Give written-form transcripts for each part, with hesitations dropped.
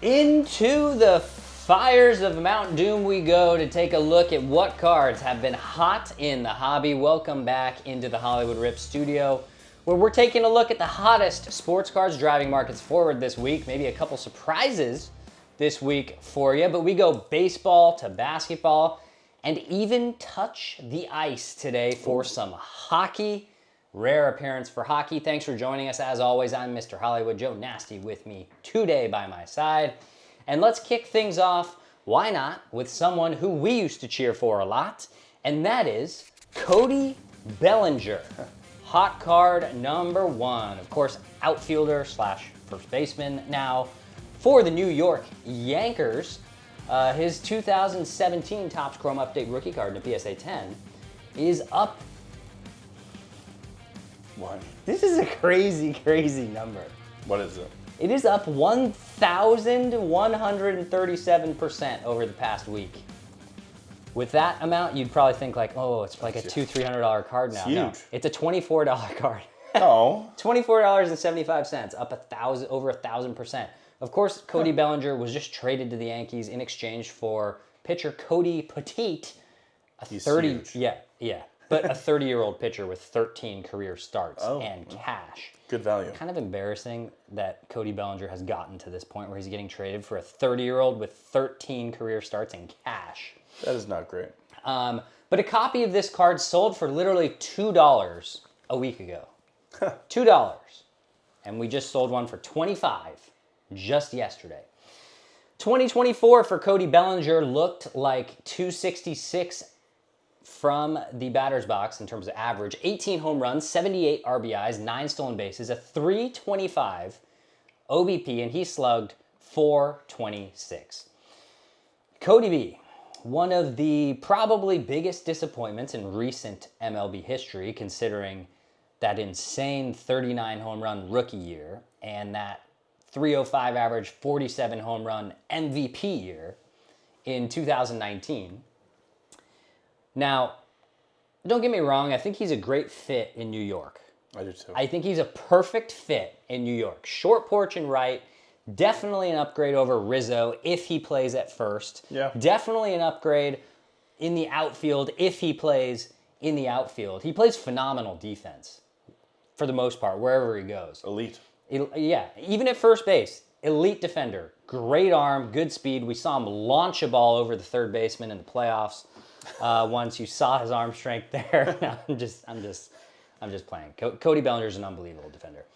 Into the fires of Mount Doom we go to take a look at what cards have been hot in the hobby. Welcome back into the Hollywood Rip studio, where we're taking a look at the hottest sports cards driving markets forward this week. Maybe a couple surprises this week for you, but we go baseball to basketball and even touch the ice today for some hockey. Rare appearance for hockey. Thanks for joining us. As always, I'm Mr. Hollywood. Joe Nasty with me today by my side. And let's kick things off, why not, with someone who we used to cheer for a lot, and that is Cody Bellinger. Hot card number one. Of course, outfielder slash first baseman now for the New York Yankees. His 2017 Topps Chrome Update rookie card in a PSA 10 is up. What? This is a crazy, crazy number. What is it? It is up 1,137% over the past week. With that amount, you'd probably think like, oh, it's like a $200-300 card now. Huge. No, it's a $24 card. Oh. $24.75, up over 1,000%. Of course, Cody Bellinger was just traded to the Yankees in exchange for pitcher Cody Petit, He's huge. but a 30-year-old pitcher with 13 career starts and cash. Good value. Kind of embarrassing that Cody Bellinger has gotten to this point where he's getting traded for a 30-year-old with 13 career starts and cash. That is not great. But a copy of this card sold for literally $2 a week ago. $2. And we just sold one for $25 just yesterday. 2024 for Cody Bellinger looked like 266 from the batter's box in terms of average. 18 home runs, 78 RBIs, 9 stolen bases, a 325 OBP, and he slugged 426. Cody B, one of the probably biggest disappointments in recent MLB history, considering that insane 39 home run rookie year and that 305 average 47 home run MVP year in 2019. Now, don't get me wrong, I think he's a great fit in New York. I do too. I think he's a perfect fit in New York. Short porch and right, definitely an upgrade over Rizzo if he plays at first. Yeah. Definitely an upgrade in the outfield if he plays in the outfield. He plays phenomenal defense for the most part, wherever he goes. Elite. Yeah, even at first base, elite defender, great arm, good speed. We saw him launch a ball over the third baseman in the playoffs. Once you saw his arm strength there. No, I'm just playing. Cody Bellinger is an unbelievable defender.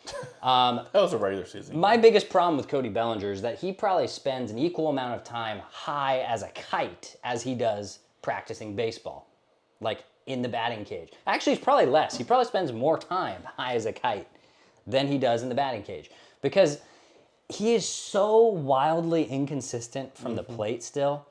That was a regular season. My biggest problem with Cody Bellinger is that he probably spends an equal amount of time high as a kite as he does practicing baseball, like in the batting cage. Actually, it's probably less. He probably spends more time high as a kite than he does in the batting cage because he is so wildly inconsistent from the plate still.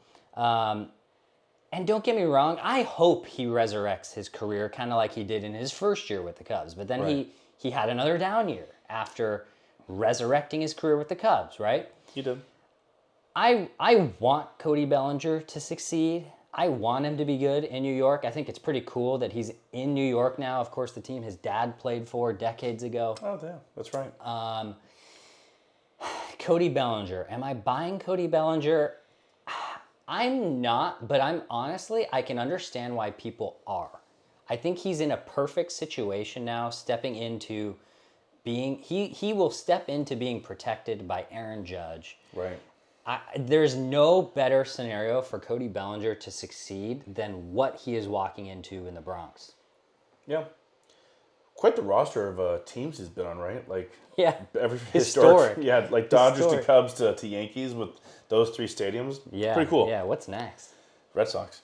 And don't get me wrong, I hope he resurrects his career kind of like he did in his first year with the Cubs. But then he had another down year after resurrecting his career with the Cubs, right? He did. I want Cody Bellinger to succeed. I want him to be good in New York. I think it's pretty cool that he's in New York now. Of course, the team his dad played for decades ago. Oh, yeah, that's right. Cody Bellinger. Am I buying Cody Bellinger? I'm not, but I can understand why people are. I think he's in a perfect situation now, stepping into being, he will step into being protected by Aaron Judge. Right. There's no better scenario for Cody Bellinger to succeed than what he is walking into in the Bronx. Yeah. Quite the roster of teams he's been on, right? Like, yeah, every historic. Yeah, like Dodgers to Cubs to Yankees with those three stadiums. Yeah, pretty cool. Yeah, what's next? Red Sox.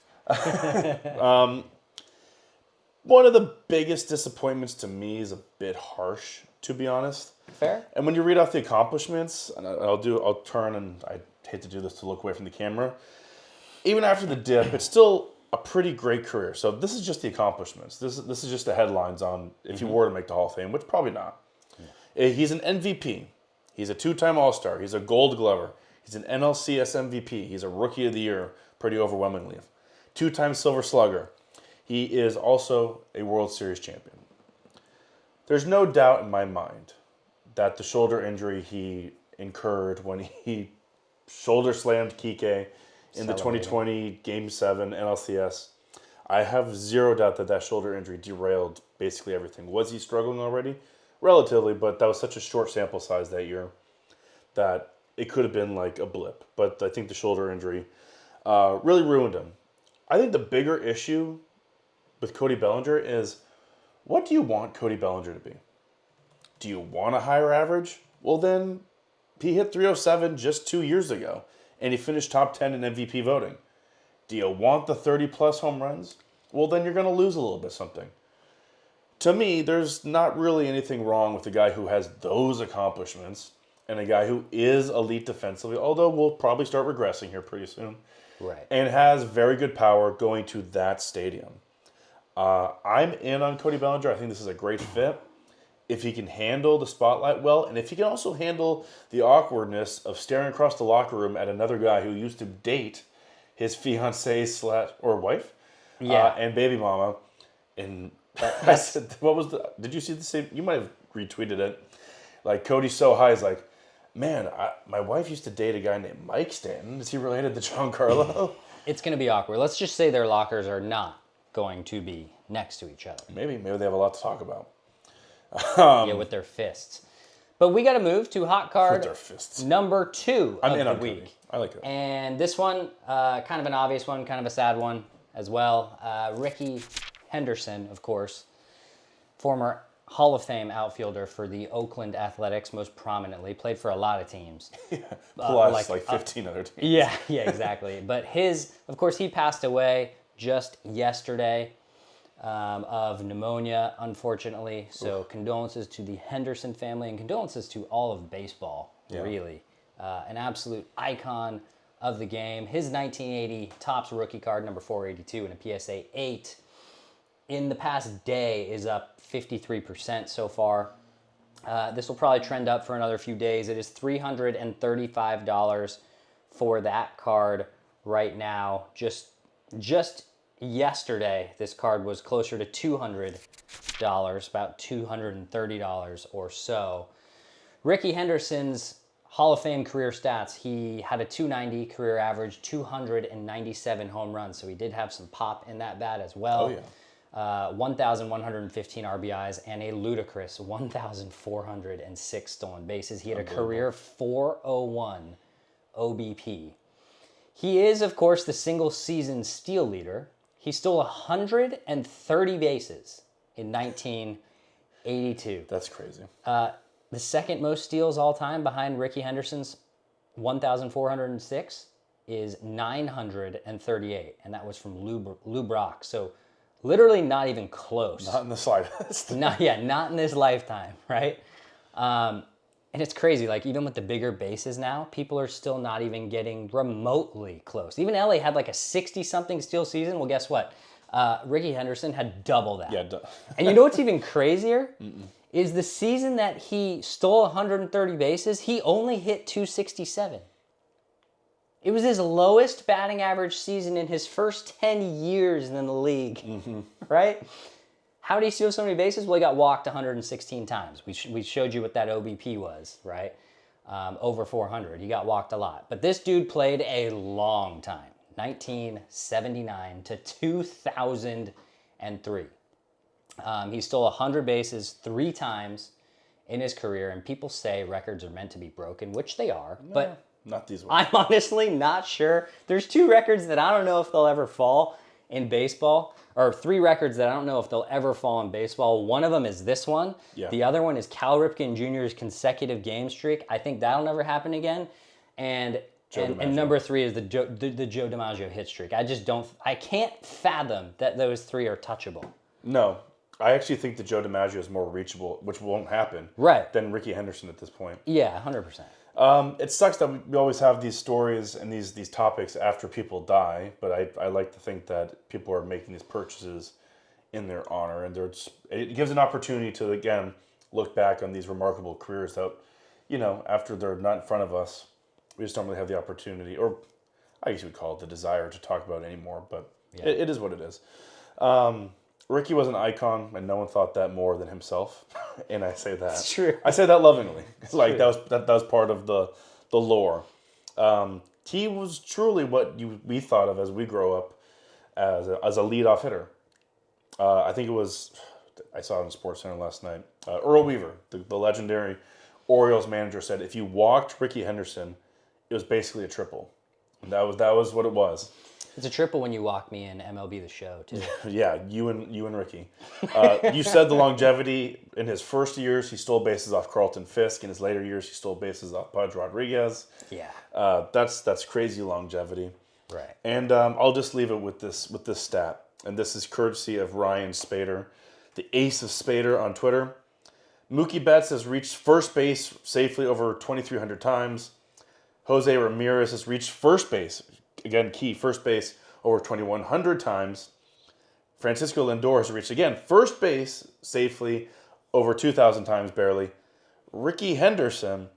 One of the biggest disappointments to me is a bit harsh, to be honest. Fair. And when you read off the accomplishments, and I'll turn, and I hate to do this to look away from the camera. Even after the dip, it's still a pretty great career. So this is just the accomplishments. This is just the headlines on if he were to make the Hall of Fame, which probably not. Yeah. He's an MVP. He's a 2-time All-Star. He's a Gold Glover. He's an NLCS MVP. He's a Rookie of the Year, pretty overwhelmingly. 2-time Silver Slugger. He is also a World Series champion. There's no doubt in my mind that the shoulder injury he incurred when he shoulder slammed Kike in the Celebrating. 2020 Game 7 NLCS. I have zero doubt that shoulder injury derailed basically everything. Was he struggling already? Relatively, but that was such a short sample size that year that it could have been like a blip. But I think the shoulder injury really ruined him. I think the bigger issue with Cody Bellinger is, what do you want Cody Bellinger to be? Do you want a higher average? Well, then he hit 307 just 2 years ago, and he finished top 10 in MVP voting. Do you want the 30-plus home runs? Well, then you're going to lose a little bit something. To me, there's not really anything wrong with a guy who has those accomplishments and a guy who is elite defensively, although we'll probably start regressing here pretty soon, Right. and has very good power going to that stadium. I'm in on Cody Bellinger. I think this is a great fit. If he can handle the spotlight well, and if he can also handle the awkwardness of staring across the locker room at another guy who used to date his fiancee or wife, and baby mama, and I said, "What was the? Did you see the same? You might have retweeted it. Like Cody's so high, he's like, man, my wife used to date a guy named Mike Stanton. Is he related to Giancarlo? It's going to be awkward. Let's just say their lockers are not going to be next to each other. Maybe they have a lot to talk about. With their fists. But we got to move to hot card With their fists. number 2 I'm of in the on Cody. week. I like it. And this one, kind of an obvious one, kind of a sad one as well. Ricky Henderson, of course, former Hall of Fame outfielder for the Oakland Athletics, most prominently, played for a lot of teams. Plus like 15 other teams. Yeah, exactly. But of course, he passed away just yesterday of pneumonia, unfortunately. So condolences to the Henderson family and condolences to all of baseball, really. An absolute icon of the game. His 1980 Topps rookie card, number 482, and a PSA 8 in the past day is up 53% so far. This will probably trend up for another few days. It is $335 for that card right now. Just yesterday, this card was closer to $200, about $230 or so. Ricky Henderson's Hall of Fame career stats, he had a 290 career average, 297 home runs, so he did have some pop in that bat as well. 1,115 RBIs and a ludicrous 1,406 stolen bases. He had a career 401 OBP. He is, of course, the single-season steal leader. He stole 130 bases in 1982. That's crazy. The second most steals all time behind Ricky Henderson's 1,406 is 938, and that was from Lou Brock. So literally not even close. Not in the slightest. Not in this lifetime, right? And it's crazy. Like, even with the bigger bases now, people are still not even getting remotely close. Even LA had like a 60-something steal season. Well, guess what? Ricky Henderson had double that. Yeah. And you know what's even crazier? Is the season that he stole 130 bases, he only hit 267. It was his lowest batting average season in his first 10 years in the league, right? How did he steal so many bases? Well, he got walked 116 times. We showed you what that OBP was, right? Over 400. He got walked a lot. But this dude played a long time, 1979 to 2003. He stole 100 bases 3 times in his career, and people say records are meant to be broken, which they are, but not these ones. I'm honestly not sure. There's 2 records that I don't know if they'll ever fall in baseball, or 3 records that I don't know if they'll ever fall in baseball. One of them is this one. Yeah. The other one is Cal Ripken Jr.'s consecutive game streak. I think that'll never happen again. And number 3 is the Joe DiMaggio hit streak. I can't fathom that those 3 are touchable. No. I actually think that Joe DiMaggio is more reachable, which won't happen, Right. than Ricky Henderson at this point. Yeah, 100%. It sucks that we always have these stories and these topics after people die, but I like to think that people are making these purchases in their honor, and it gives an opportunity to, again, look back on these remarkable careers that, after they're not in front of us, we just don't really have the opportunity, or I guess you would call it the desire to talk about it anymore, but it is what it is. Ricky was an icon, and no one thought that more than himself, and I say that. It's true. I say that lovingly. It's like true. that was part of the lore. He was truly what we thought of as we grow up as a leadoff hitter. I think it was, I saw it on SportsCenter last night. Earl Weaver, the legendary Orioles manager, said if you walked Ricky Henderson, it was basically a triple. And that was what it was. It's a triple when you walk me in MLB The Show, too. Yeah, you and Ricky. You said the longevity. In his first years, he stole bases off Carlton Fisk. In his later years, he stole bases off Pudge Rodriguez. Yeah. That's crazy longevity. Right. And I'll just leave it with this stat. And this is courtesy of Ryan Spader, the ace of Spader on Twitter. Mookie Betts has reached first base safely over 2,300 times. Jose Ramirez has reached first base, again, key, first base over 2,100 times. Francisco Lindor has reached, again, first base safely over 2,000 times barely. Ricky Henderson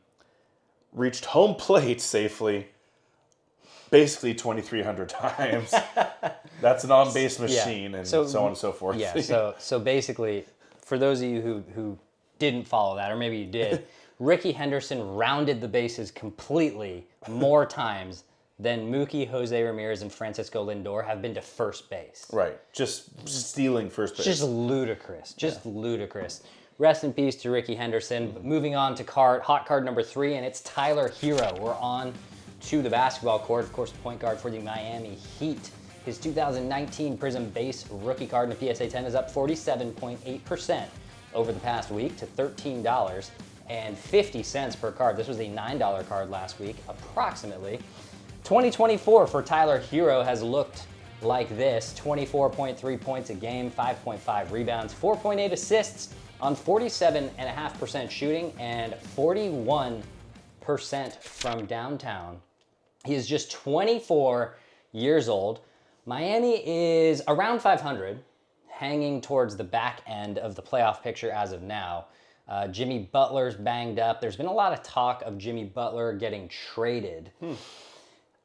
reached home plate safely basically 2,300 times. That's an on-base machine, and so on and so forth. Yeah, so basically, for those of you who didn't follow that, or maybe you did, Ricky Henderson rounded the bases completely more times than Mookie, Jose Ramirez, and Francisco Lindor have been to first base. Right, just stealing first base. Just ludicrous, ludicrous. Rest in peace to Ricky Henderson. But moving on to hot card number 3, and it's Tyler Herro. We're on to the basketball court. Of course, point guard for the Miami Heat. His 2019 Prism Base rookie card in the PSA 10 is up 47.8% over the past week to $13.50 per card. This was a $9 card last week, approximately. 2024 for Tyler Herro has looked like this: 24.3 points a game, 5.5 rebounds, 4.8 assists on 47.5% shooting, and 41% from downtown. He is just 24 years old. Miami is around 500, hanging towards the back end of the playoff picture as of now. Jimmy Butler's banged up. There's been a lot of talk of Jimmy Butler getting traded.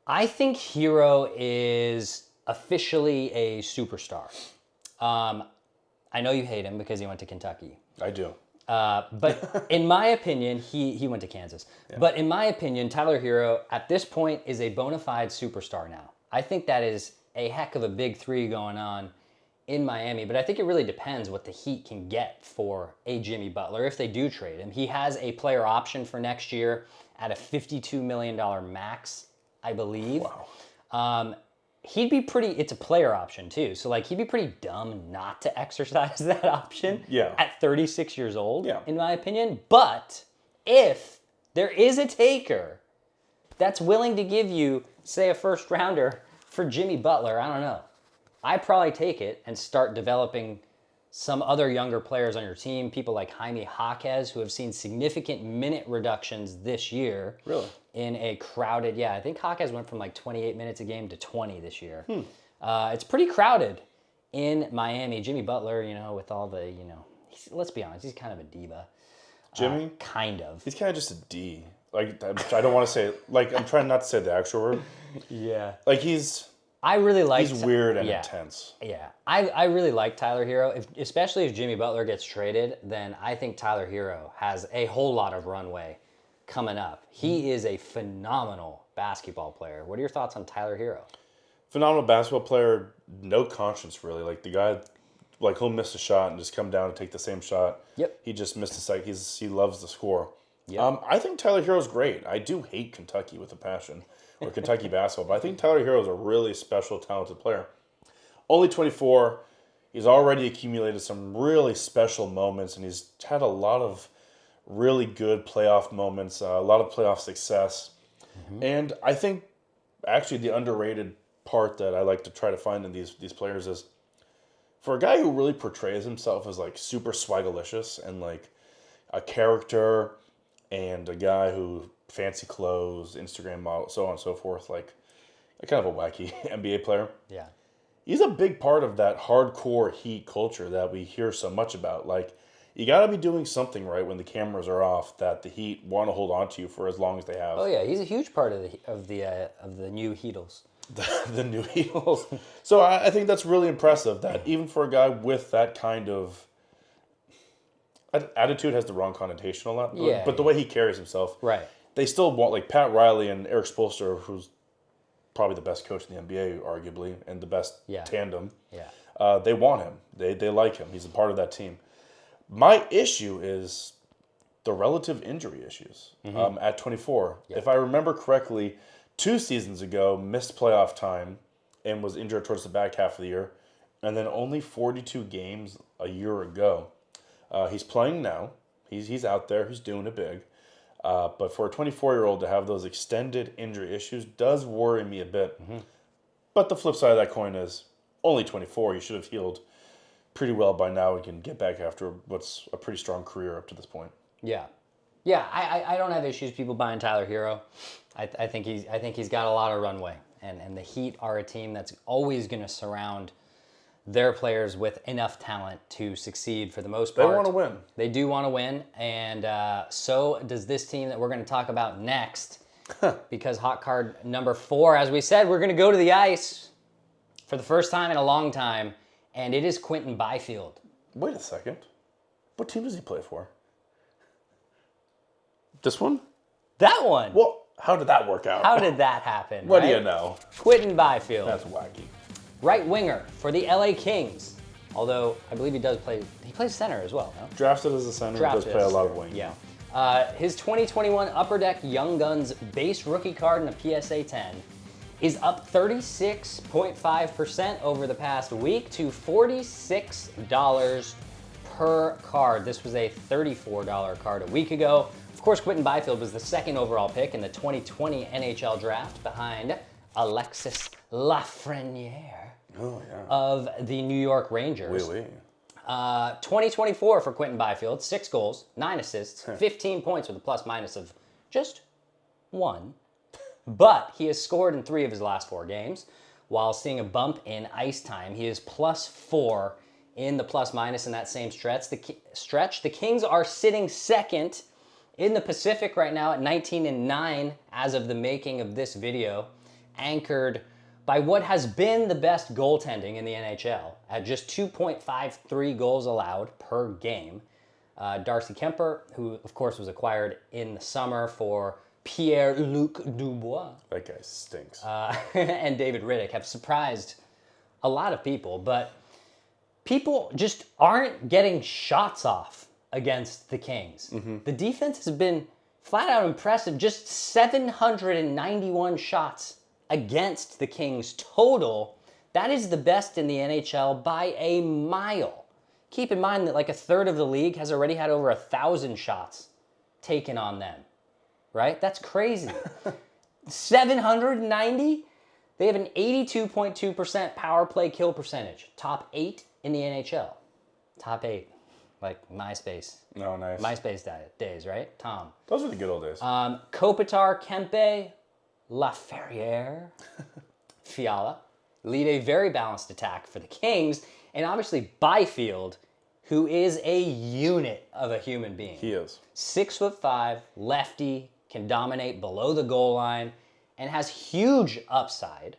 I think Herro is officially a superstar. I know you hate him because he went to Kentucky. I do. But in my opinion, he went to Kansas. Yeah. But in my opinion, Tyler Herro at this point is a bona fide superstar now. I think that is a heck of a big three going on in Miami. But I think it really depends what the Heat can get for a Jimmy Butler if they do trade him. He has a player option for next year at a $52 million max, I believe. Wow. He'd be it's a player option too. So he'd be pretty dumb not to exercise that option at 36 years old, in my opinion. But if there is a taker that's willing to give you, say, a first rounder for Jimmy Butler, I don't know. I'd probably take it and start developing some other younger players on your team, people like Jaime Jaquez, who have seen significant minute reductions this year. Really? In a crowded, I think Jaquez went from 28 minutes a game to 20 this year. It's pretty crowded in Miami. Jimmy Butler, with all the, let's be honest, he's kind of a diva. Jimmy? Kind of. He's kind of just a D. I don't want to say, I'm trying not to say the actual word. Yeah. I really like. He's weird and intense. Yeah, I really like Tyler Herro. Especially if Jimmy Butler gets traded, then I think Tyler Herro has a whole lot of runway coming up. He is a phenomenal basketball player. What are your thoughts on Tyler Herro? Phenomenal basketball player, no conscience really. The guy, he'll miss a shot and just come down and take the same shot. Yep. He just missed a sight. He loves the score. Yep. I think Tyler Herro's great. I do hate Kentucky with a passion. Or Kentucky basketball, but I think Tyler Herro is a really special, talented player. Only 24, he's already accumulated some really special moments, and he's had a lot of really good playoff moments, a lot of playoff success. Mm-hmm. And I think actually the underrated part that I like to try to find in these players is for a guy who really portrays himself as super swagalicious and a character and a guy who fancy clothes, Instagram model, so on and so forth, kind of a wacky NBA player. Yeah. He's a big part of that hardcore Heat culture that we hear so much about. You got to be doing something right when the cameras are off that the Heat want to hold on to you for as long as they have. Oh yeah, he's a huge part of the new Heatles. The new Heatles. So I think that's really impressive that even for a guy with that kind of attitude has the wrong connotation a lot. But the way he carries himself. Right. they still want, like Pat Riley and Eric Spoelstra, who's probably the best coach in the NBA, arguably, and the best tandem. Yeah. They want him. They like him. He's a part of that team. My issue is the relative injury issues at 24. Yeah. If I remember correctly, 2 seasons ago, missed playoff time and was injured towards the back half of the year, and then only 42 games a year ago. He's playing now. He's out there. He's doing it big. But for a 24-year-old to have those extended injury issues does worry me a bit. But the flip side of that coin is only 24. You should have healed pretty well by now and can get back after what's a pretty strong career up to this point. Yeah. Yeah, I don't have issues people buying Tyler Herro. I think he's got a lot of runway. And the Heat are a team that's always going to surround their players with enough talent to succeed for the most part. They want to win. They do want to win, and so does this team that we're going to talk about next. Because hot card number 4, as we said, we're going to go to the ice for the first time in a long time, and it is Quinton Byfield. Wait a second. What team does he play for? This one? That one. Well, how did that work out? How did that happen? What right? do you know? Quinton Byfield. That's wacky. Right winger for the LA Kings. Although I believe he plays center as well, no? Drafted as a center, does play a lot of wing. Yeah. His 2021 Upper Deck Young Guns base rookie card in a PSA 10 is up 36.5% over the past week to $46 per card. This was a $34 card a week ago. Of course, Quinton Byfield was the 2nd overall pick in the 2020 NHL draft behind Alexis Lafreniere of the New York Rangers. 2024 for Quinton Byfield, 6 goals, 9 assists, 15 points with a plus-minus of just 1. But he has scored in 3 of his last 4 games, while seeing a bump in ice time. He is +4 in the plus-minus in that same stretch. The Kings are sitting 2nd in the Pacific right now at 19-9 as of the making of this video, anchored by what has been the best goaltending in the NHL at just 2.53 goals allowed per game. Darcy Kemper, who of course was acquired in the summer for Pierre-Luc Dubois. That guy stinks. And David Riddick have surprised a lot of people, but people just aren't getting shots off against the Kings. The defense has been flat out impressive. Just 791 shots against the Kings total. That is the best in the NHL by a mile. Keep in mind that like a third of the league has already had over 1,000 shots taken on them, right? That's crazy. 790? They have an 82.2% power play kill percentage. Top 8 in the NHL. Top 8. Like MySpace. No, nice. MySpace days, right? Tom. Those were the good old days. Kopitar, Kempe, Laferriere, Fiala lead a very balanced attack for the Kings, and obviously Byfield, who is a unit of a human being. He is. 6'5", lefty, can dominate below the goal line, and has huge upside.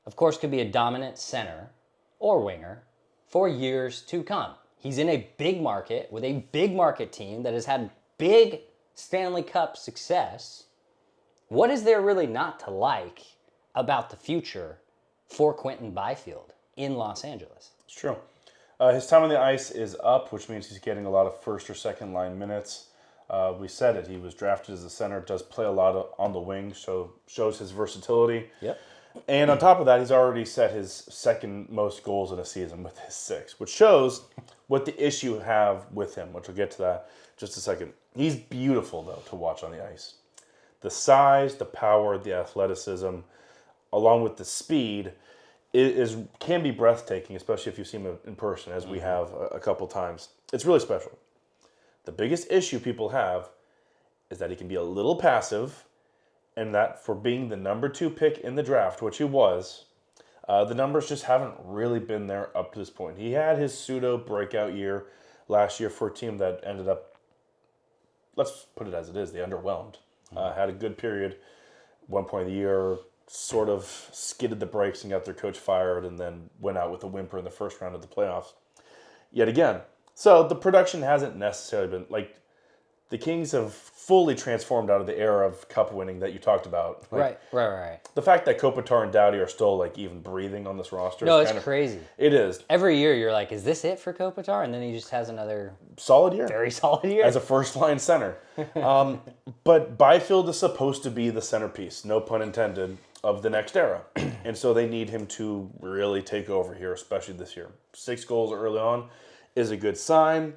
Of course, could be a dominant center or winger for years to come. He's in a big market with a big market team that has had big Stanley Cup success. What is there really not to like about the future for Quinton Byfield in Los Angeles? It's true. His time on the ice is up, which means he's getting a lot of first or second line minutes. We said it. He was drafted as a center, does play a lot on the wing, so shows his versatility. Yep. And on top of that, he's already set his 2nd most goals in a season with his 6, which shows what the issue have with him, which we'll get to that in just a second. He's beautiful, though, to watch on the ice. The size, the power, the athleticism, along with the speed, can be breathtaking, especially if you see him in person, as we have a couple times. It's really special. The biggest issue people have is that he can be a little passive, and that for being the number 2 pick in the draft, which he was, the numbers just haven't really been there up to this point. He had his pseudo breakout year last year for a team that ended up, let's put it as it is, they underwhelmed. Had a good period, one point of the year, sort of skidded the brakes and got their coach fired, and then went out with a whimper in the first round of the playoffs. Yet again. So the production hasn't necessarily been, like, the Kings have fully transformed out of the era of cup winning that you talked about. Like, right. The fact that Kopitar and Doughty are still like even breathing on this roster No, is it's crazy. It is. Every year you're like, is this it for Kopitar? And then he just has another solid year. Very solid year. As a first-line center. But Byfield is supposed to be the centerpiece, no pun intended, of the next era. And so they need him to really take over here, especially this year. 6 goals early on is a good sign.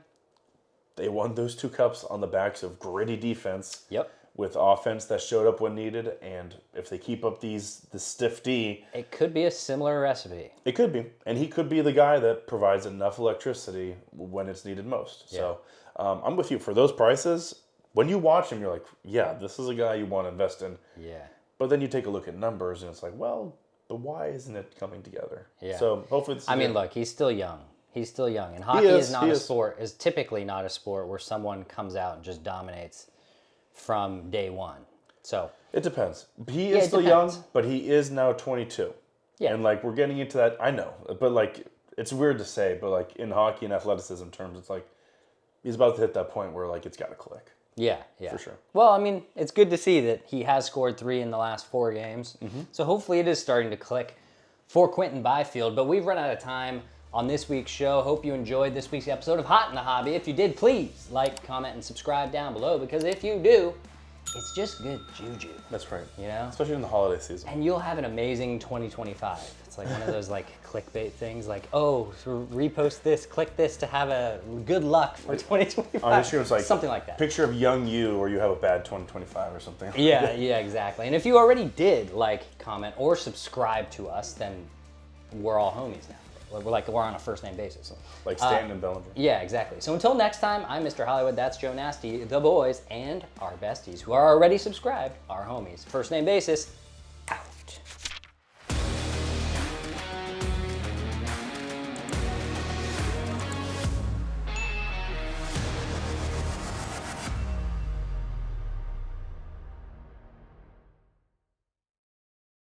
They won those 2 cups on the backs of gritty defense. Yep. With offense that showed up when needed, and if they keep up the stiff D, it could be a similar recipe. It could be, and he could be the guy that provides enough electricity when it's needed most. Yeah. So I'm with you for those prices. When you watch him, you're like, yeah, this is a guy you want to invest in. Yeah. But then you take a look at numbers, and it's like, well, but why isn't it coming together? Yeah. So hopefully, I mean, look, he's still young. He's still young, and hockey is typically not a sport where someone comes out and just dominates from day one. So it depends. He is still young, but he is now 22. Yeah. And like we're getting into that, I know, but like it's weird to say, but like in hockey and athleticism terms, it's like he's about to hit that point where like it's got to click. Yeah. For sure. Well, I mean, it's good to see that he has scored 3 in the last 4 games. Mm-hmm. So hopefully it is starting to click for Quinton Byfield. But we've run out of time on this week's show. Hope you enjoyed this week's episode of Hot in the Hobby. If you did, please like, comment, and subscribe down below, because if you do, it's just good juju. That's right. You know? Especially in the holiday season. And you'll have an amazing 2025. It's like one of those like clickbait things like, oh, repost this, click this to have a good luck for 2025. On this year, it's like something like that. Picture of young you, or you have a bad 2025 or something. Yeah, exactly. And if you already did like, comment, or subscribe to us, then we're all homies now. We're on a first name basis. Like Stanton and Bellinger. Yeah, exactly. So until next time, I'm Mr. Hollywood, that's Joe Nasty, the boys, and our besties who are already subscribed, our homies. First name basis.